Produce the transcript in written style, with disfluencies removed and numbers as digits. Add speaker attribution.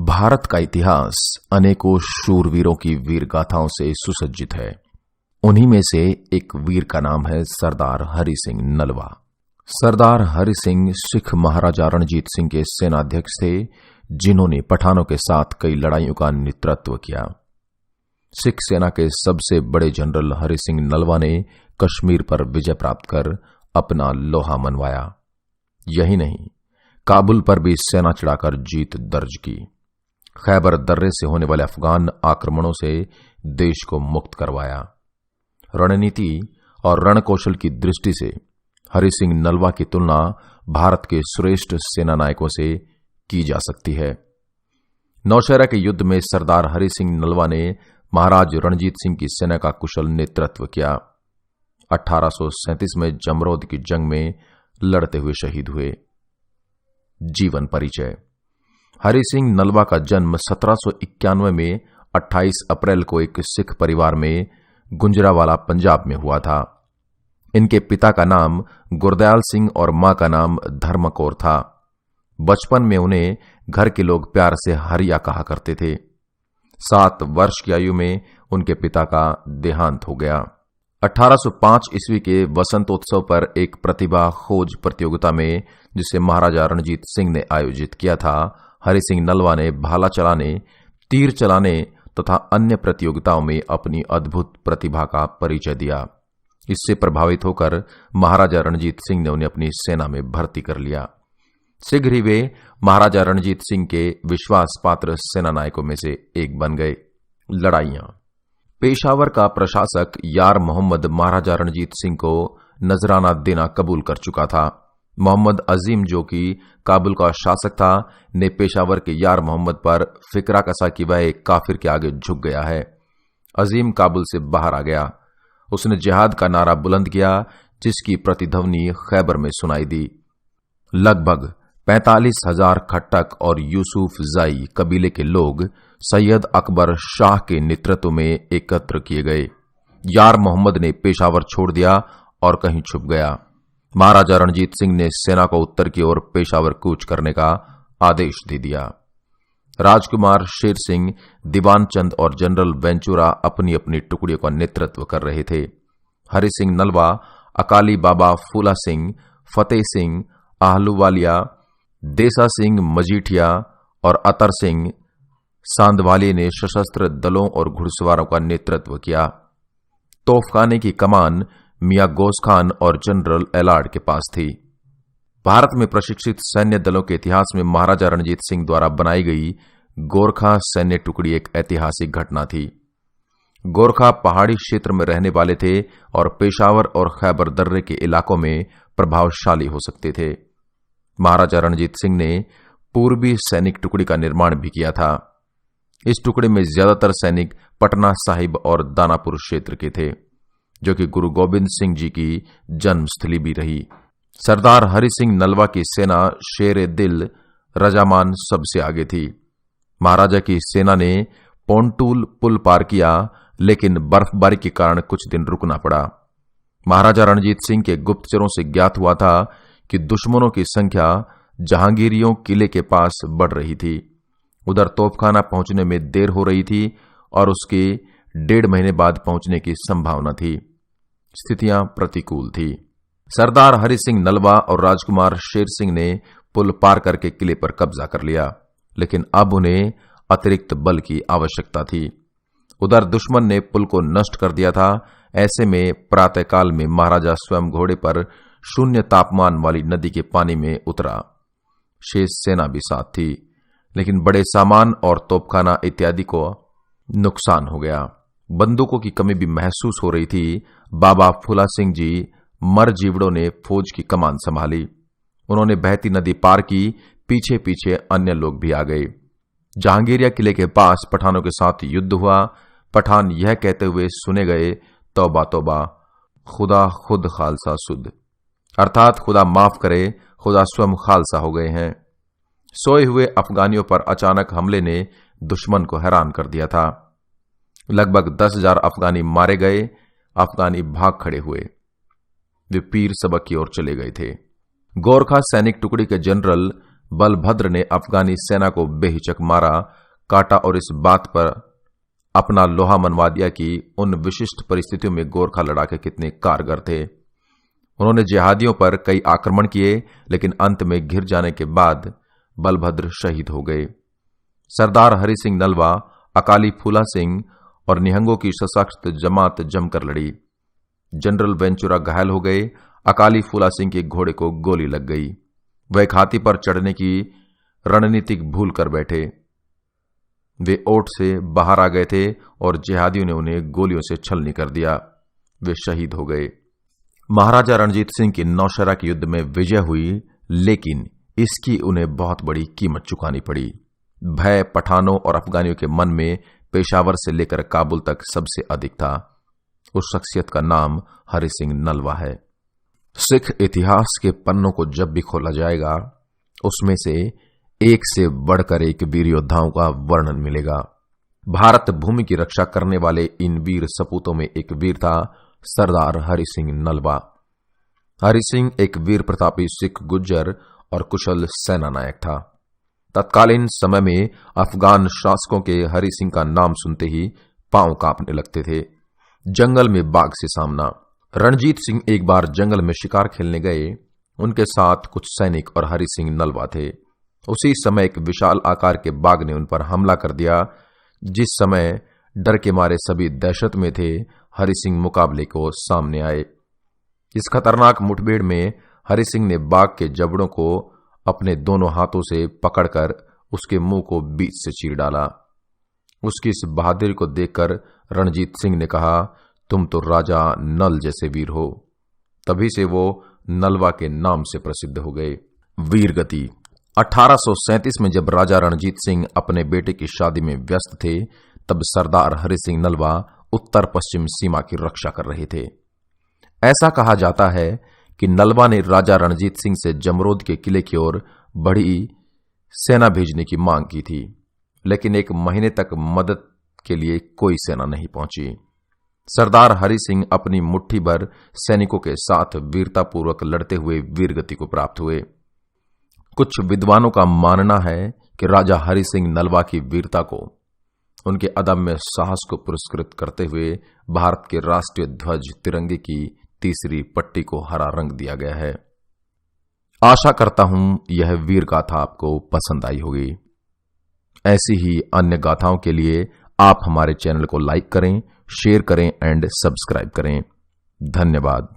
Speaker 1: भारत का इतिहास अनेकों शूरवीरों की वीर गाथाओं से सुसज्जित है। उन्हीं में से एक वीर का नाम है सरदार हरि सिंह नलवा। सरदार हरि सिंह सिख महाराजा रणजीत सिंह के सेनाध्यक्ष थे, जिन्होंने पठानों के साथ कई लड़ाइयों का नेतृत्व किया। सिख सेना के सबसे बड़े जनरल हरि सिंह नलवा ने कश्मीर पर विजय प्राप्त कर अपना लोहा मनवाया। यही नहीं, काबुल पर भी सेना चढ़ाकर जीत दर्ज की। खैबर दर्रे से होने वाले अफगान आक्रमणों से देश को मुक्त करवाया। रणनीति और रणकौशल की दृष्टि से हरि सिंह नलवा की तुलना भारत के श्रेष्ठ सेना नायकों से की जा सकती है। नौशहरा के युद्ध में सरदार हरि सिंह नलवा ने महाराज रणजीत सिंह की सेना का कुशल नेतृत्व किया। 1837 में जमरोद की जंग में लड़ते हुए शहीद हुए। जीवन परिचय। हरि सिंह नलवा का जन्म 1791 में 28 अप्रैल को एक सिख परिवार में गुंजरावाला पंजाब में हुआ था। इनके पिता का नाम गुरदयाल सिंह और मां का नाम धर्म कौर था। बचपन में उन्हें घर के लोग प्यार से हरिया कहा करते थे। 7 वर्ष की आयु में उनके पिता का देहांत हो गया। 1805 ईस्वी के वसंतोत्सव पर एक प्रतिभा खोज प्रतियोगिता में, जिसे महाराजा रणजीत सिंह ने आयोजित किया था, हरि सिंह नलवा ने भाला चलाने, तीर चलाने तथा अन्य प्रतियोगिताओं में अपनी अद्भुत प्रतिभा का परिचय दिया। इससे प्रभावित होकर महाराजा रणजीत सिंह ने उन्हें अपनी सेना में भर्ती कर लिया। शीघ्र ही वे महाराजा रणजीत सिंह के विश्वास पात्र सेना नायकों में से एक बन गए। लड़ाइयां। पेशावर का प्रशासक यार मोहम्मद महाराजा रणजीत सिंह को नजराना देना कबूल कर चुका था। मोहम्मद अजीम, जो कि काबुल का शासक था, ने पेशावर के यार मोहम्मद पर फिक्रा कसा कि वह एक काफिर के आगे झुक गया है। अजीम काबुल से बाहर आ गया। उसने जिहाद का नारा बुलंद किया, जिसकी प्रतिध्वनि खैबर में सुनाई दी। लगभग 45,000 खट्टक और यूसुफ जाई कबीले के लोग सैयद अकबर शाह के नेतृत्व में एकत्र किए गए। यार मोहम्मद ने पेशावर छोड़ दिया और कहीं छुप गया। महाराजा रणजीत सिंह ने सेना को उत्तर की ओर पेशावर कूच करने का आदेश दे दिया। राजकुमार शेर सिंह, दीवान चंद और जनरल वेंचुरा अपनी अपनी टुकड़ियों का नेतृत्व कर रहे थे। हरि सिंह नलवा, अकाली बाबा फूला सिंह, फतेह सिंह आहलूवालिया, देसा सिंह मजीठिया और अतर सिंह सांधवालिया ने सशस्त्र दलों और घुड़सवारों का नेतृत्व किया। तोफखाने की कमान मियां गोस खान और जनरल एलार्ड के पास थी। भारत में प्रशिक्षित सैन्य दलों के इतिहास में महाराजा रणजीत सिंह द्वारा बनाई गई गोरखा सैन्य टुकड़ी एक ऐतिहासिक घटना थी। गोरखा पहाड़ी क्षेत्र में रहने वाले थे और पेशावर और खैबर दर्रे के इलाकों में प्रभावशाली हो सकते थे। महाराजा रणजीत सिंह ने पूर्वी सैनिक टुकड़ी का निर्माण भी किया था। इस टुकड़ी में ज्यादातर सैनिक पटना साहिब और दानापुर क्षेत्र के थे, जो कि गुरु गोबिंद सिंह जी की जन्मस्थली भी रही। सरदार हरि सिंह नलवा की सेना शेर दिल रजामान सबसे आगे थी। महाराजा की सेना ने पोंटूल पुल पार किया, लेकिन बर्फबारी के कारण कुछ दिन रुकना पड़ा। महाराजा रणजीत सिंह के गुप्तचरों से ज्ञात हुआ था कि दुश्मनों की संख्या जहांगीरियों किले के पास बढ़ रही थी। उधर तोपखाना पहुंचने में देर हो रही थी और उसके 1.5 महीने बाद पहुंचने की संभावना थी। स्थितियां प्रतिकूल थी। सरदार हरि सिंह नलवा और राजकुमार शेर सिंह ने पुल पार करके किले पर कब्जा कर लिया, लेकिन अब उन्हें अतिरिक्त बल की आवश्यकता थी। उधर दुश्मन ने पुल को नष्ट कर दिया था। ऐसे में प्रातःकाल में महाराजा स्वयं घोड़े पर 0 तापमान वाली नदी के पानी में उतरा। शेष सेना भी साथ थी, लेकिन बड़े सामान और तोपखाना इत्यादि को नुकसान हो गया। बंदूकों की कमी भी महसूस हो रही थी। बाबा फूला सिंह जी मर जीवड़ों ने फौज की कमान संभाली। उन्होंने बहती नदी पार की। पीछे पीछे अन्य लोग भी आ गए। जहांगीरिया किले के पास पठानों के साथ युद्ध हुआ। पठान यह कहते हुए सुने गए, तौबा तौबा, खुदा खुद खालसा सुद, अर्थात खुदा माफ करे, खुदा स्वयं खालसा हो गए हैं। सोए हुए अफगानियों पर अचानक हमले ने दुश्मन को हैरान कर दिया था। लगभग 10,000 अफगानी मारे गए। अफगानी भाग खड़े हुए। वे पीर सबक की ओर चले गए थे। गोरखा सैनिक टुकड़ी के जनरल बलभद्र ने अफगानी सेना को बेहिचक मारा, काटा और इस बात पर अपना लोहा मनवा दिया कि उन विशिष्ट परिस्थितियों में गोरखा लड़ाके कितने कारगर थे। उन्होंने जिहादियों पर कई आक्रमण किए, लेकिन अंत में घिर जाने के बाद बलभद्र शहीद हो गए। सरदार हरि सिंह नलवा, अकाली फूला सिंह और निहंगों की सशक्त जमात जमकर लड़ी। जनरल वेंचुरा घायल हो गए। अकाली फूला सिंह के घोड़े को गोली लग गई। वह एक हाथी पर चढ़ने की रणनीतिक भूल कर बैठे। वे ओट से बाहर आ गए थे और जिहादियों ने उन्हें गोलियों से छलनी कर दिया। वे शहीद हो गए। महाराजा रणजीत सिंह की नौशहरा के युद्ध में विजय हुई, लेकिन इसकी उन्हें बहुत बड़ी कीमत चुकानी पड़ी। भय पठानों और अफगानियों के मन में पेशावर से लेकर काबुल तक सबसे अधिक था। उस शख्सियत का नाम हरि सिंह नलवा है। सिख इतिहास के पन्नों को जब भी खोला जाएगा, उसमें से एक से बढ़कर एक वीर योद्धाओं का वर्णन मिलेगा। भारत भूमि की रक्षा करने वाले इन वीर सपूतों में एक वीर था सरदार हरि सिंह नलवा। हरि सिंह एक वीर प्रतापी सिख गुज्जर और कुशल सेना नायक था। तत्कालीन समय में अफगान शासकों के हरि सिंह का नाम सुनते ही पांव कांपने लगते थे। जंगल में बाघ से सामना। रणजीत सिंह एक बार जंगल में शिकार खेलने गए। उनके साथ कुछ सैनिक और हरि सिंह नलवा थे। उसी समय एक विशाल आकार के बाघ ने उन पर हमला कर दिया। जिस समय डर के मारे सभी दहशत में थे, हरि सिंह मुकाबले को सामने आए। इस खतरनाक मुठभेड़ में हरि सिंह ने बाघ के जबड़ों को अपने दोनों हाथों से पकड़कर उसके मुंह को बीच से चीर डाला। उसकी इस बहादुरी को देखकर रणजीत सिंह ने कहा, तुम तो राजा नल जैसे वीर हो। तभी से वो नलवा के नाम से प्रसिद्ध हो गए। वीर गति। 1837 में जब राजा रणजीत सिंह अपने बेटे की शादी में व्यस्त थे, तब सरदार हरि सिंह नलवा उत्तर पश्चिम सीमा की रक्षा कर रहे थे। ऐसा कहा जाता है कि नलवा ने राजा रणजीत सिंह से जमरोद के किले की ओर बड़ी सेना भेजने की मांग की थी, लेकिन एक महीने तक मदद के लिए कोई सेना नहीं पहुंची। सरदार हरि सिंह अपनी मुट्ठी भर सैनिकों के साथ वीरतापूर्वक लड़ते हुए वीरगति को प्राप्त हुए। कुछ विद्वानों का मानना है कि राजा हरि सिंह नलवा की वीरता को उनके अदम्य साहस को पुरस्कृत करते हुए भारत के राष्ट्रीय ध्वज तिरंगे की तीसरी पट्टी को हरा रंग दिया गया है। आशा करता हूं यह वीर गाथा आपको पसंद आई होगी। ऐसी ही अन्य गाथाओं के लिए आप हमारे चैनल को लाइक करें, शेयर करें एंड सब्सक्राइब करें। धन्यवाद।